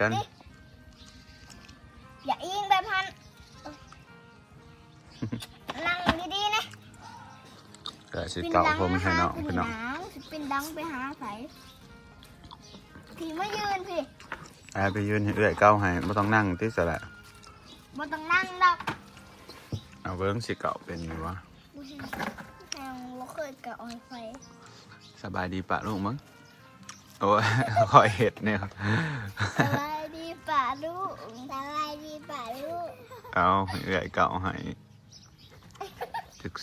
กันอย่าอิงแบบพันนั่งดีๆนะก็สิเก่าผมให้น้องพี่น้องเป็นดังไปหาไผพี่มายืนพี่ไปยืนเอื้อยเก่าให้ไม่ต้องนั่งที่สระบ่ต้องนั่งดอกเอาเบิ้งสิเก่าเป็นอยู่วะบ่เคยเก่าให้ไผสบายดีปะลูกมั้งโอ้ยคอยเห็ดเนี่ยครับสบายดีป่าลูกสบายดีป่าลูกเอาเอื้อยเก่าให้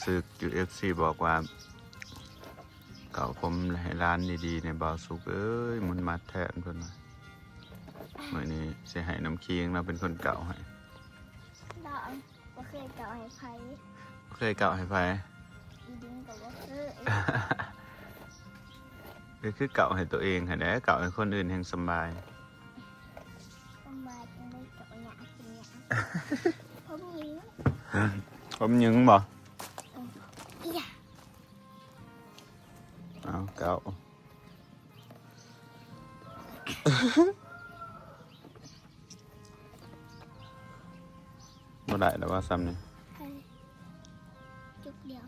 ซึกอยู่FCบอกว่าเก่าผมให้ร้านดีๆในบ่าวสุกเอ้ยมุนมัดแทนเพิ่นมาเมื่อนี้สิให้น้ำเคียงเราเป็นคนเก่าให้ได้บ่เคยเก่าให้ไผเคยเก่าให้ไผอีดึงก็บ่เคยคือเก่าให้ตัวเองให้ได้เก่าให้คนอื่นแห่งสบายสบายจังได้เก่าหยากินหยาผมยิงบ่อีหยาเอาเก่าบ่ได้แล้วว่าซ้ำนี่จุกเดียว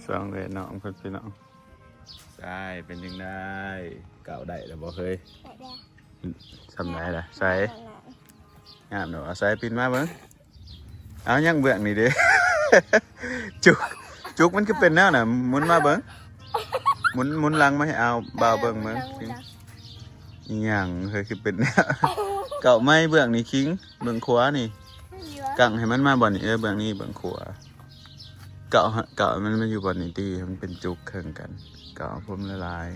สองเลยน้องเพื่อนพี่น้องใช่เป็นยังไงเก่าได้แล้วบ่เคยทำไรล่ะใส่งามเนาะใส่ปินมาเบิ้งเอายังเบื้องนี่ดิจุกมันก็เป็นแนวน่ะหมุนมาเบิ้งหมุนหลังมาให้เอาเบาเบิ้งมั้งยังเคยคือเป็นแนวเก่าไม่เบื้องนี่คิงเบื้องขวานี่กังให้มันมาบ่อนนี่เบื้องนี้เบื้องขวาเก่ามันมาอยู่บ่อนนี่ตีมันเป็นจุกแข่งกันเก่าผมละลาย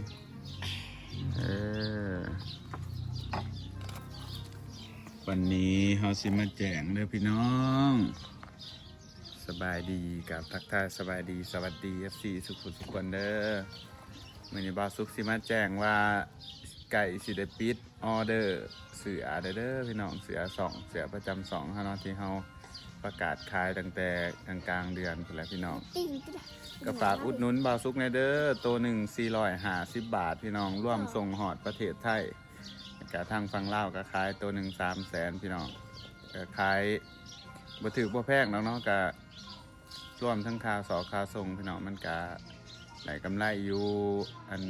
วันนี้เฮาสิมาแจงเด้อพี่น้องสบายดีกับทักทายสบายดีสวัสดี FC สุขุมสุขคนเด้อมื้อนี้บ่าวสุขสิมาแจ้งว่าไก่สิได้ปิดออเดอร์เสือเด้อพี่น้องเสือ2เสือประจำ2เฮาเนาะที่เฮาประกาศขายตั้งแต่กลางเดือนพุ่นแหละพี่น้องก็ฝากอุดหนุนบ่าวสุขในเด้อตัวหนึ่ง450 บาทพี่น้องร่วมส่งฮอดประเทศไทยกะทางฝั่งลาวก็ขายตัวหนึ่ง300,000พี่น้องก็ขายบ่ถือบ่แพงเนาะก็รวมทั้งค่าค่าส่งพี่น้องมันก็ได้กำไรอยู่อัน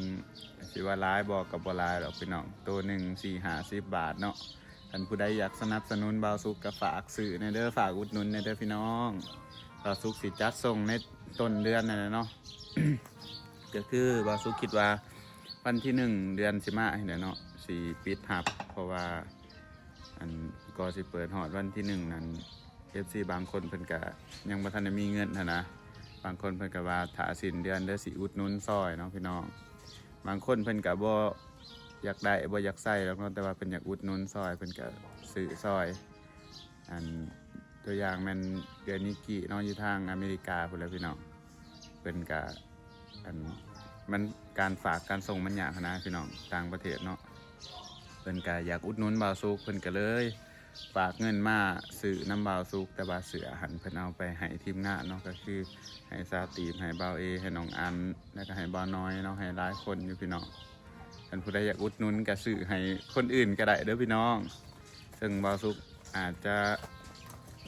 สิว่าหลายบ่ก็บ่หลายหรอกพี่น้องตัวหนึ่ง450 บาทเนาะท่านผู้ใดอยากสนับสนุนบ่าวสุขก็ฝากซื้อในเด้อฝากอุดหนุนในเด้อพี่น้องบ่าวสุขสิจัดส่งในต้นเดือนนั่นแหละเนาะ ก็คือบ่าวสุขคิดว่าวันที่1 เดือนสิมาเดี๋ยวเนาะสิปิดหับเพราะว่าอันก็สิเปิดฮอดวันที่1นั้น FC บางคนเพิ่นก็ยังบ่ทันได้มีเงินนะบางคนเพิ่นก็ว่าถ้าสิ้นเดือนเด้อสิอุดหนุนซอยเนาะพี่น้องบางคนเพิ่นก็บ่อยากได้บ่อยากใส่แล้วเนาะแต่ว่าเพิ่นอยากอุดหนุนซอยเพิ่นก็ซื้อซอยอันตัวอย่างแม่นเดือนนี้กี่เนาะอยู่ทางอเมริกาพุ่นแหละพี่น้องเพิ่นก็อันมันการฝากการส่งมันยากนะพี่น้องต่างประเทศเนาะเพิ่นก็อยากอุดหนุนบ่าวสุขเพิ่นก็เลยฝากเงินมาซื้อน้ำบ่าวสุขแต่ว่าเสือหันเพิ่นเอาไปให้ทีมงานเนาะก็คือให้ซาตีมให้บ่าวเอให้น้องอันแล้วก็ให้บ่าวน้อยเนาะให้หลายคนอยู่พี่น้องท่านผู้ใดอยากอุดหนุนก็ซื้อให้คนอื่นก็ได้เด้อพี่น้องซึ่งบ่าวสุขอาจจะ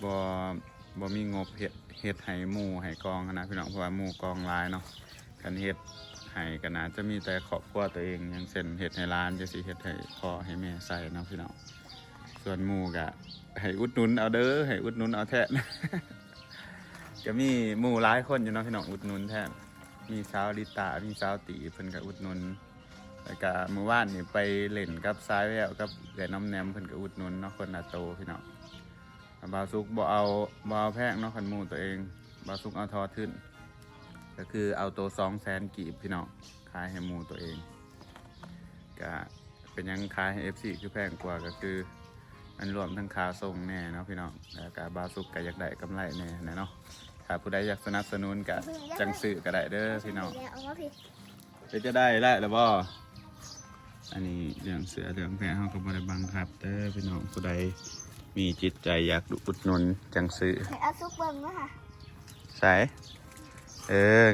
บ่มีงบเฮ็ดให้หมู่ให้กองนะพี่น้องเพราะว่าหมู่กองหลายเนาะกันเฮ็ดให้ก็น่าจะมีแต่ครอบครัวตัวเองอย่างเช่นเฮ็ดให้ร้านจะสิเฮ็ดให้พ่อให้แม่ใส่เนาะพี่น้องส่วนหมู่ก็ให้อุดหนุนเอาเด้อให้อุดหนุนเอาแท้ ก็มีหมู่หลายคนอยู่เนาะพี่น้องอุดหนุนแท้มีสาวลิตามีสาวตีเพิ่นก็อุดหนุนแล้วก็เมื่อวานนี่ไปเล่นกับสายแววกับเอื้อน้ำแหนมเพิ่นก็อุดหนุนเนาะคนน่ะโตพี่น้องบ่าวสุขบ่เอาแพงเนาะคันหมู่ตัวเองบ่าวสุขเอาทอขึ้นก็คือเอาตัว200,000 กีบพี่น้องขายให้หมู่ตัวเองก็เป็นยังขายให้ FC คือแพงกว่าก็คือมันรวมทั้งค่าส่งแน่เนาะพี่น้องแล้วก็บ่าวสุขก็อยากได้กำไรแน่เนาะถ้าผู้ใดอยากสนับสนุนก็จังซื้อก็ได้เด้อพี่น้องจะได้แล้วบ่อันนี้เรื่องเสือเรื่องแพะเฮาก็บ่ได้บังคับเด้อพี่น้องผู้ใดมีจิตใจอยากอุดหนุนจังซื้อให้เอาซุปเบิ่งเนาะค่ะใส่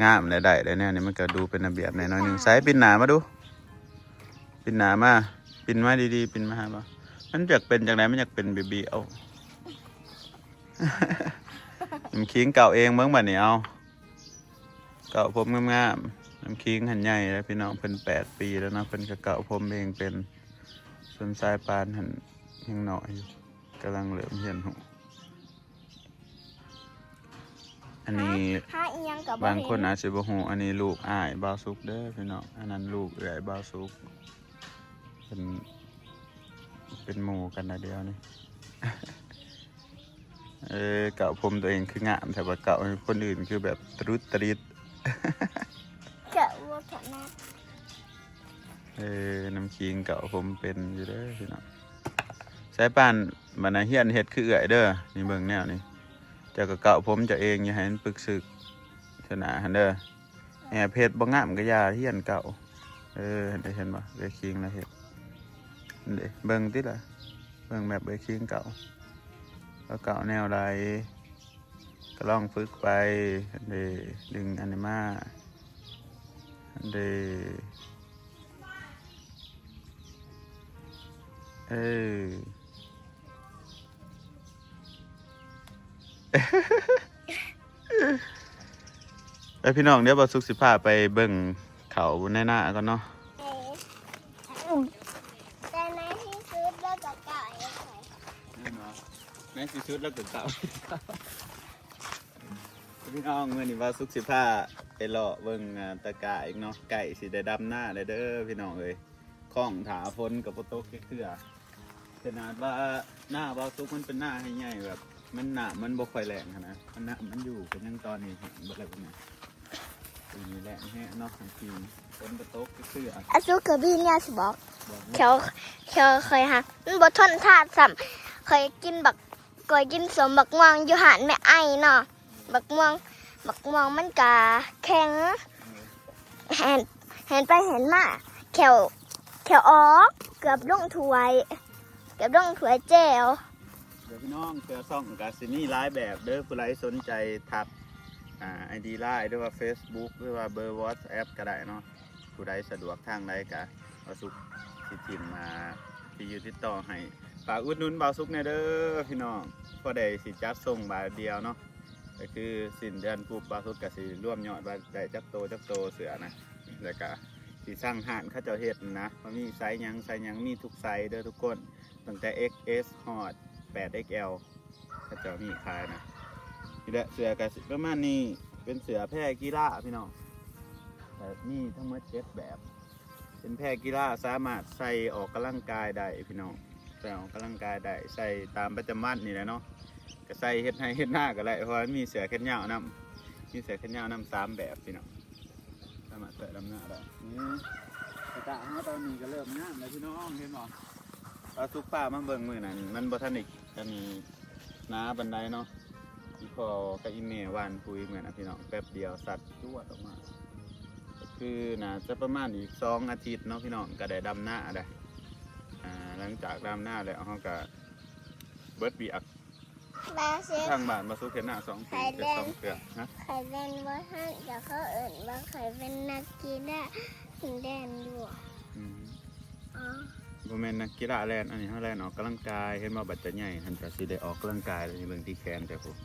งามได้เนี่ยนี่มันก็ดูเป็นระเบียบหน่อยนึงใส่ปิ่นหนามาดู ปินหนามาปินมาดีๆปินมาหาบ่มันอยากเป็นจากไหนมันอยากเป็นเบบีเอา น้ำคิงเก่าเองเมื่อวันนี้เอาเก่าผมงามๆน้ำคิงหันใหญ่แล้วพี่น้องเป็น8 ปีแล้วนะเป็นกระเก่าผมเองเป็นส่วนสายปานหันยังหน่อยอยู่กำลังเหลือมเห็นหูอันนี้ หาอีหยังกับบ างคนอาจจะบ่ฮู้อันนี้ลูกอ้ายบ่าวสุกเด้อพี่น้องอันนั้นลูกเอื้อยบ่าวสุกเป็นหมู่กันนะเดียวนี่ เก่าผมตัวเองคืองามแต่ว่าเก่าคนอื่นคือแบบตรุดตริด เกะวัวขนาด น้ำคิงเก่าผมเป็นอยู่เด้อพี่น้องสายป่านบรรณาเฮียนเฮ็ดคือเอื้อยเด้อนี่เบิ่งแนวนี่เจ้าก็เก่าผมเจะเองอย่าให้มันปึกสึกชนะหันเด้อแอบเฮ็ดบ่งามก็อย่าเฮียนเก่าได้เห็นบ่ได้คิงแล้วเฮ็ดเด้เบิ่งติล่ะเบิ่งแบบได้คิงเก่าแล้วเก่าแนวใดก็ลองฝึกไปเด้ดึงอันนี้มาเด้ไปพี่น้องเดี๋ยวบ่สุกสิพาไปเบิ่งเขาในหน้าก่อนเนาะ แต่ในที่สุดเราก็กะไอ้ไข่ ในที่สุดแล้วก็เก่า พี่น้องมื้อนี้ว่าสุกสิพาไปเลาะเบิ่งตะกร้าอีกเนาะไก่สิได้ดำหน้าได้เด้อพี่น้องเอ้ยข้องถาฝนกับบ่ตกเทื่อขนาดว่าหน้าบ่สุกมันเป็นหน้าให้ใหญ่แบบมันหน้ามันบ่ค่อยแรงนะมันหน้ามันอยู่เป็นยังตอนนี้บ่ได้เป็นไงปีนี้แรงแฮะเนาะทั้งปีฝนบ่ตกเทื่อ อาซุกับพี่เนี่ยสิบอก บอก เขาเคยฮะมันบ่ทนทานซ้ำเคยกินสมบักม่วงอยู่หานแม่ไอ้เนาะบักม่วงมันกะแข็งเห็นไปเห็นมาแขวออกเกือบลงถ้วยแจว เดี๋ยวพี่น้องเสือซ่องกาซินี่ไลน์แบบเด้อผู้ใดสนใจทักID ไลน์ด้วยว่า Facebook ด้วยว่าเบอร์ WhatsApp ก็ได้เนาะผู้ใดสะดวกทางใดก็เอาสุกสิทิมมาที่อยู่ติดต่อให้ฝากอุดหนุนบ่าวสุกแน่เด้อพี่น้องพอได้สิจัดส่งบาทเดียวเนาะก็คือสิ้นเดือนปุ๊บบ่าวสุกก็สิร่วมยอดว่าได้จักโตเสือนะแล้วก็สิสร้างห้านเขาเจ้าเฮ็ดนะว่ามีไซส์หยังมีทุกไซส์เด้อทุกคนตั้งแต่ XS ฮอด 8XL เขาเจ้ามีขายนะนี่แหละเสือกับประมาณนี้เป็นเสือแพร่กีฬาพี่น้องแต่นี่ทั้งหมด7แบบเป็นแพร่กีฬาสามารถใส่ออกกำลังกายได้พี่น้องใส่ออกกำลังกายได้ใส่ตามประจำวันนี่แหละเนาะก็ใส่เฮ็ดให้เฮ็ดหน้าก็ได้เพราะมันมีเสือแขนยาวนำมีเสือแขนยาวนำ3แบบพี่น้องสามารถใส่ดำหน้าได้นี่กระตะเฮาตอนนี้ก็เริ่มงามแล้วพี่น้องเห็นบ่ปลาสุกป้ามาเบิ่งมือนั่นมันบ่ทันอีกจะมีน้าบันไดเนาะอีพอกับอีเมวานคุยเหมือนนะพี่น้องแป๊บเดียวสัตว์จวดออกมาก็คือน่าจะประมาณอีก2 อาทิตย์เนาะพี่น้องก็ได้ดำหน้าได้หลังจากดำหน้าแล้วเขาก็เบิดปีอัก มาเสีย ทางบ้านมาสุกเห็นหน้า2 ปีเกือบ2 เดือนนะ ไข่แดนว่าท่านจะเขาเอิ่นว่าไข่เป็นนักกีฬาหินแดนอยู่อ๋อ บ่แม่นนักกีฬาแล่นอันนี้เฮาแล่นออกกำลังกายเห็นว่าบัดจะใหญ่หันก็สิได้ออกกำลังกายเลยเบิ่งที่แขนแต่ผม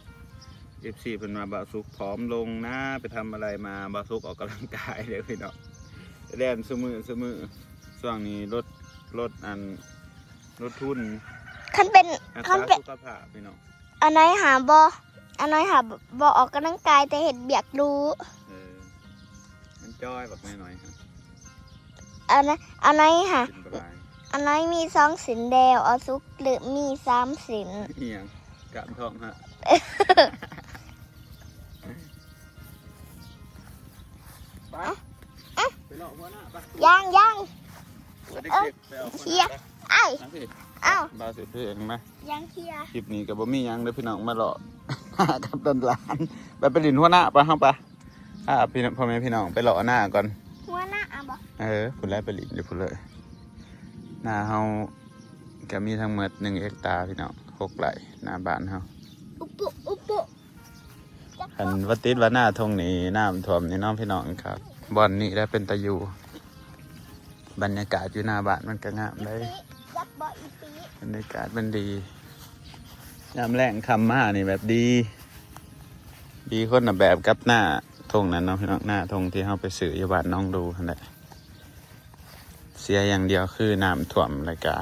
FC เพิ่นมาบ่าวสุกผอมลงนะไปทำอะไรมาบ่าวสุกออกกำลังกายเด้อพี่น้องแล่นซุมื้อช่วงนี้ลดทุน คันเป็น รัก คัน ษา เป็น สุขภาพพี่น้อง อันน้อยหาบอออกกำลังกายแต่เห็ดเบียกรู้ มันจ้อยแบบน้อยๆครับ อันน้อยค่ะ กินบ่ได้ อันน้อยมี2 สินแดวเอาซุกหรือมี3 สิน อีหยังกะท้องฮะไปไปเลาะหัวหน้าไป ย่าง ไปเด็กๆไปเอาหัวห เชี น้าย ร์ ไป ไอ้ นั่งสิ เอ้า บาสิเพื่อนไหม ย่างเชียร์ คลิปนี้ก็บ่มีหยังเด้อพี่น้องมาเลาะ กับต้นหลานไปดินหัวหน้าไปเฮาไปพี่น้องพ่อแม่พี่น้องไปเลาะหน้าก่อน หัวหน้าอ่ะบอ พุ่นแล้วไปลินเดี๋ยวพุ่นเลยหน้าเฮาก็มีทั้งหมด1 เฮกตาร์พี่น้อง6 ไร่หน้าบ้านเฮา อุปุ อันวัดติดว่าหน้าทงนี้น้ำท่วมนี่น้องพี่น้องครับบ่อนนี่ได้เป็นตะยู บรรยากาศอยู่หน้าบ้านมันก็งามเลย ยักษ์บ่อีปี บรรยากาศมันดียามแรงคำมานี่แบบดีคนละแบบกับหน้าทงนั้นเนาะพี่น้องหน้าทงที่เขาไปสื่ออยู่บ้านน้องดูนั่นแหละเสียอย่างเดียวคือน้ำท่วมรายกา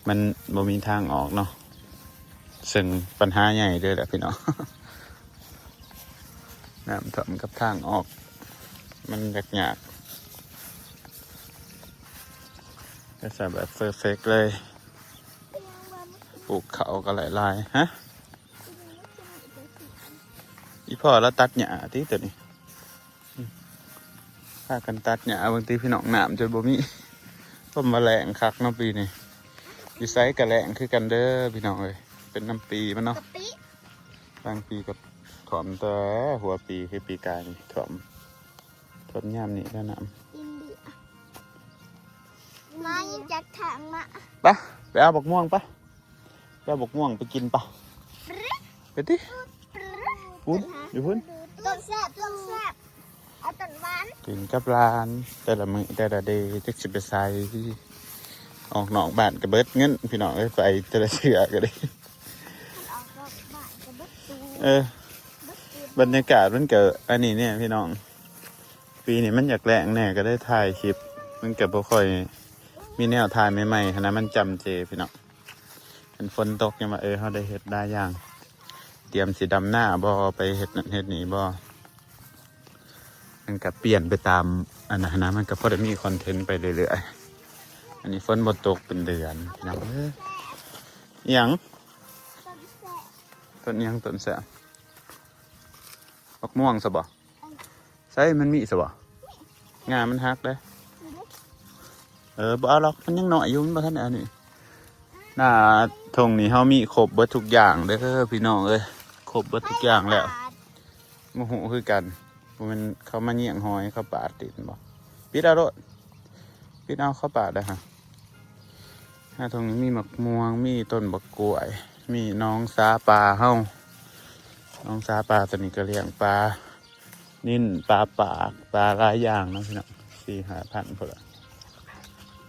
มันบ่มีทางออกเนาะซึ่งปัญหาใหญ่เลยแหละพี่น้อง น้ำท่วมกับทางออกมันยากก็จะแบบเฟอร์เฟกเลยปลูกเขาก็หลายๆฮะอีพ่อแล้วตัดหญ้าที่ตัวนี้ถ้ากันตัดหญ้าบางทีพี่น้องน้ำจนบ่มีต้นแมลงคักเนาะปีนี้ดีไซน์กระแหลงคือกันเด้อพี่น้องเลยเป็นน้ำปีมันเนาะ กะปิ บางปีกับถ่วมแต่หัวปีคือปีกายนี่ถ่วมย่ำนี่แล้วน้ อินเดียมายิงจากทางมา ำไปเอาบกม่วงไปเอาบกม่วงไปกินปะไปดิพุ่นอยู่พุ่น ต้นแซ่บเอาต้นหวาน กินกับร้านแต่ละมื้อแต่ละเดย์จักสิไปใส่ออกนอกบ้านก็เบิดเงินพี่น้องเอ้ยไปแต่ละเชือก็ได้ ออกดอกบานกระบึกตู บรรยากาศมันเกิดอันนี้เนี่ยพี่น้องปีนี้มันอยากแรงแน่ก็ได้ถ่ายคลิปมันเกิดบ่ค่อยมีแนวถ่ายใหม่ๆขณะมันจำเจพี่น้องเป็นฝนตกยังมาเขาได้เห็ดได้ย่าง เตรียมสีดำหน้าบ่ไปเห็ดนั่นเห็ดนี้บ่มันก็เปลี่ยนไปตามอันนั้นนะมันก็พอได้มีคอนเทนต์ไปเรื่อยๆอันนี้ฝนบ่ตกเป็นเดือนพี่น้องอิหยัง ต้นแซ่บ ต้นแสบบักม่วงซะบ่ใช่มันมีซะบ่งามันฮักได้บ่เอาหรอกมันยังหน่อยอยู่มันบ่ทันอันนี้หน้าทงนี้เฮามีครบเบิดทุกอย่างเด้อพี่น้องเอ้ยครบเบิดทุกอย่างแล้วโมโหคือกันมันเขามาเยี่ยงหอยเขาปาดติดบ่ปิดเอาโลดปิดเอาเขาปาดได้ฮะหน้าทงนี้มีบักม่วงมีต้นบักกล้วย มีน้องสาปลาเฮ้าน้องสาปลาตัวนี้ก็เลี้ยงปลานิ่นปลาปากปลาหลายอย่างนะพี่น้อง4-5,000พอละ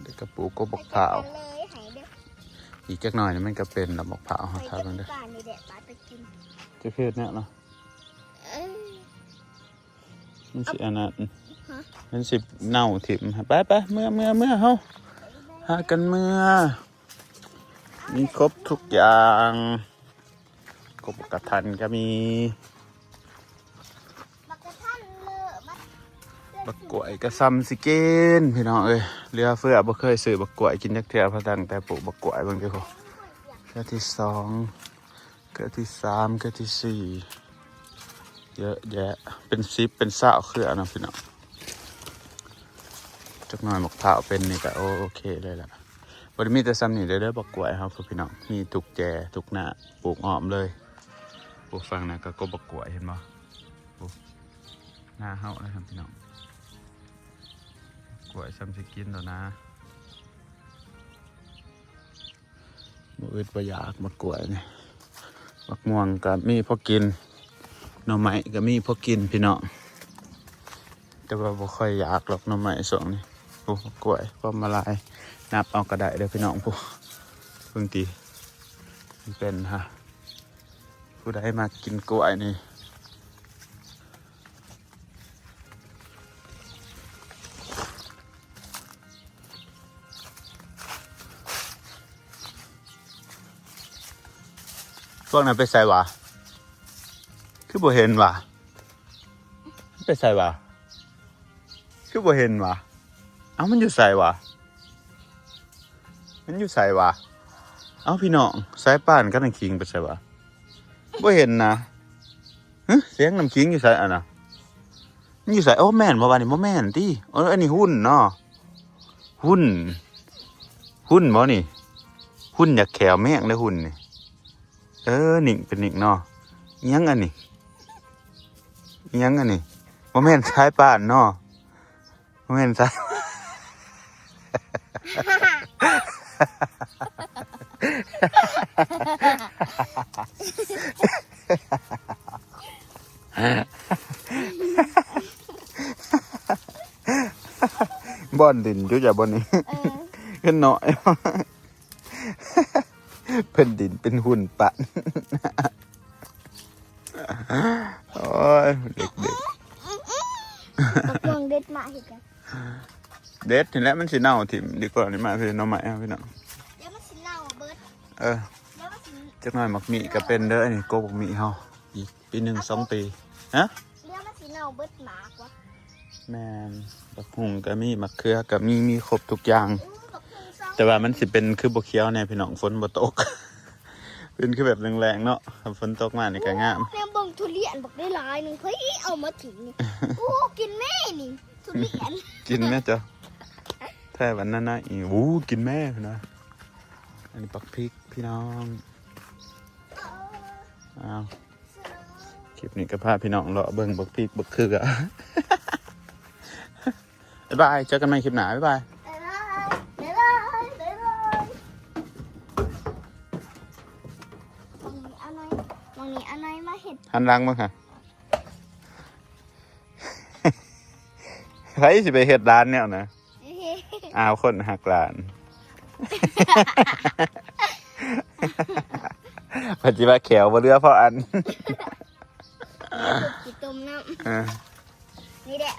เด็กกระปูก็บกเผา เลยหายเด้อ อีกจักหน่อยนี่มันก็เป็นระบบเผา หาย ทำมัน เด้ เด้ อ อ ป่านนี่แดดปลาไปกิน จะเพศเนี่ยเนาะ เอ้ย มันสิอันนั้นมันสิเน่าถิ่มไปเมื่อเฮ้าหากันเมื่อมีครบทุกอย่างกบกระทันก็มี บักกระทันเลอะบัก บักกล้วยก็ซ้ำสิกินพี่น้องเอ้ยเรือเฟือบ่เคยซื้อบักกล้วยกินจักเทื่อเพราะตั้งแต่ปลูกบักกล้วยเบิ่งเด้อพ่อเกือที่2เกือที่3เกือที่4เยอะแยะเป็น10เป็น20เครือนะพี่น้องจักหน่อยบักพร้าวเป็นนี่ก็โอเคเลยล่ะบ่ได้มีแต่ซ้ำนี่เด้อบักกล้วยครับพี่น้องมีทุกแจทุกหน้าปลูกอ้อมเลยปลูกฟังนะก็บักกล้วยเห็นบ่ปลูกหน้าเฮานะครับพี่น้องกล้วยซ้ำสิกินแล้วนะบ่อึดบ่อยากมากล้วยนี่บักม่วงก็มีพอกินหน่อไม้ก็มีพอกินพี่น้องแต่ว่าบ่ค่อยอยากหรอกหน่อไม้สองนี่โอ้กล้วยพอมาลายนับเอาก็ได้เด้อพี่น้องผู้เพิ่งตีมันเป็นฮะผู้ใดมากินกล้วยนี่พวกนั้นไปใส่วะคือบ่เห็นวะไปใส่วะคือบ่เห็นวะเอ้ามันอยู่ใส่วะมันอยู่ใส่วะเอ้าพี่น้องสายป่านกับน้ำขิงไปใส่วะบ่เห็นนะเสียงน้ำขิงอยู่ใส่อ่ะนะมันอยู่ใส่โอ้แม่นบ่วะนี่บ่แม่นติอันนี้หุ้นเนาะหุ้นบ่นี่หุ้นอยากแขวแม่งเลยหุ้นนี่หนิงเป็นหนิงเนาะยังอันนี้บ่แม่นสายป่านเนาะบ่แม่นสายบ่ บ่อนดินอยู่อย่าบ่นี่ ขึ้นหน่อย เป็นดินเป็นหุ่นปั่น โอ้ยเด็ก บักม่วงเด็ดมาอีกแล้ว ๆเด็ดทีแล้วมันสิเน่าถิ่มดีกว่านี่มาพี่น้องใหม่เอาพี่น้อง เดี๋ยวมันสิเน่าเบิด เออ เดี๋ยวมันสิ จักหน่อยหมักหมี่ก็เป็นเด้อนี่โกบักหมี่เฮาอีกปีหนึ่งสองปีฮะ เดี๋ยวมันสิเน่าเบิดหมากวะ แม่นบักหุ่งก็มีมะเขือก็มีครบทุกอย่าง บักม่วงซ้ แต่ว่ามันสิเป็นคือบ่เขียวแน่พี่น้องฝนบ่ตก เป็นคือแบบแรงๆเนาะถ้าฝนตกมานี่ก็งาม แม่เบิ่งทุเรียนบักได้หลายหนึงเฮ้ยเอามาถึงนี่โอ้กินแม่นี่ทุเรียน กินแม่จ้ะแท้วันนั้นนะอีอู้กินแม่พี่นะอันนี้ปักพริกพี่น้องอ้าวคลิปนี้ก็พาพี่น้องเลาะเบิ่งบักพริกบักเขือ บ๊ายบายเจอกันใหม่คลิปหน้าบ๊ายบาย บ๊ายบายบ๊ายบายมองนี้เอาหน่อยมองนี้เอาหน่อยมาเห็ด หันหลังบ้างค่ะ ใครสิไปเฮ็ดร้านเนี่ยนะอ้าวคนหักร้าน ปัจจุบันแขวบ่เรือเพราะอัน กินต้มน้ำ อ่า นี่แหละ